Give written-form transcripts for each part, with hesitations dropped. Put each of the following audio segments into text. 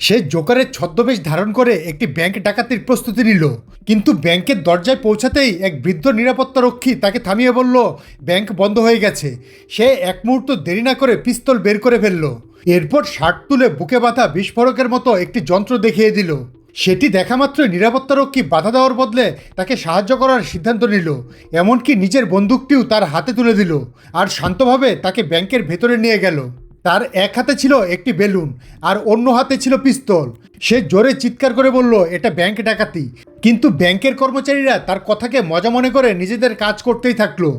সে জোকারের ছদ্মবেশ ধারণ করে একটি ব্যাংক ডাকাতির প্রস্তুতি নিল। কিন্তু ব্যাংকের দরজায় পৌঁছাতেই এক বৃদ্ধ নিরাপত্তারক্ষী তাকে থামিয়ে বলল ব্যাংক বন্ধ হয়ে গেছে। সে এক মুহূর্ত দেরি না করে পিস্তল বের করে ফেলল। এরপর শার্ট তুলে বুকে বাঁধা বিস্ফোরকের মতো একটি যন্ত্র দেখিয়ে দিল। সেটি দেখা মাত্রই নিরাপত্তারক্ষী বাধা দেওয়ার বদলে তাকে সাহায্য করার সিদ্ধান্ত নিল। এমনকি নিজের বন্দুকটিও তার হাতে তুলে দিল আর শান্তভাবে তাকে ব্যাংকের ভেতরে নিয়ে গেল। তার এক হাতে ছিল একটি বেলুন আর অন্য হাতে ছিল পিস্তল। সে জোরে চিৎকার করে বলল এটা ব্যাংক ডাকাতি। কিন্তু ব্যাংকের কর্মচারীরা তার কথাকে মজা মনে করে নিজেদের কাজ করতেই থাকলো।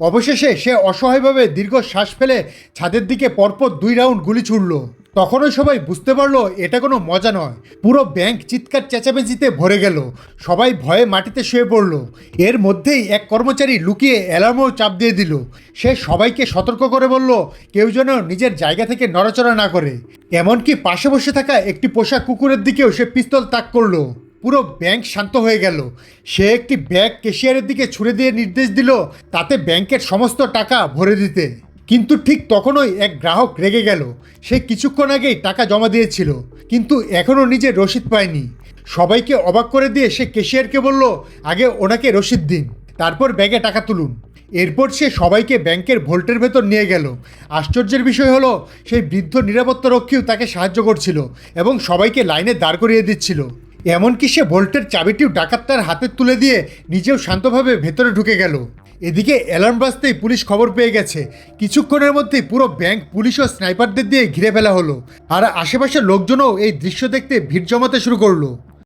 অবশেষে সে অসহায়ভাবে দীর্ঘ শ্বাস ফেলে ছাদের দিকে পরপর 2 রাউন্ড গুলি ছুড়ল। তখনই সবাই বুঝতে পারলো এটা কোনো মজা নয়। পুরো ব্যাংক চিৎকার চেঁচামেচিতে ভরে গেল। সবাই ভয়ে মাটিতে শুয়ে পড়ল। এর মধ্যেই এক কর্মচারী লুকিয়ে অ্যালার্মও চাপ দিয়ে দিল। সে সবাইকে সতর্ক করে বলল কেউ যেন নিজের জায়গা থেকে নড়াচড়া না করে। এমনকি পাশে বসে থাকা একটি পোষা কুকুরের দিকেও সে পিস্তল তাক করলো। পুরো ব্যাংক শান্ত হয়ে গেল। সে একটি ব্যাগ ক্যাশিয়ারের দিকে ছুড়ে দিয়ে নির্দেশ দিল তাতে ব্যাংকের সমস্ত টাকা ভরে দিতে। কিন্তু ঠিক তখনই এক গ্রাহক রেগে গেল। সে কিছুক্ষণ আগেই টাকা জমা দিয়েছিল কিন্তু এখনও নিজের রসিদ পায়নি। সবাইকে অবাক করে দিয়ে সে ক্যাশিয়ারকে বলল আগে ওনাকে রসিদ দিন, তারপর ব্যাগে টাকা তুলুন। এরপর সে সবাইকে ব্যাংকের ভল্টের ভেতর নিয়ে গেল। আশ্চর্যের বিষয় হলো সেই বৃদ্ধ নিরাপত্তারক্ষীও তাকে সাহায্য করছিল এবং সবাইকে লাইনে দাঁড় করিয়ে দিচ্ছিল। এমনকি সে ভল্টের চাবিটিও ডাকাতটার হাতে তুলে দিয়ে নিজেও শান্তভাবে ভেতরে ঢুকে গেল। এদিকে অ্যালার্ম বাজতেই পুলিশ খবর পেয়ে গেছে। কিছুক্ষণের মধ্যেই পুরো ব্যাংক পুলিশ ও স্নাইপারদের দিয়ে ঘিরে ফেলা হলো। আর আশেপাশের লোকজনও এই দৃশ্য দেখতে ভিড় জমাতে শুরু করলো।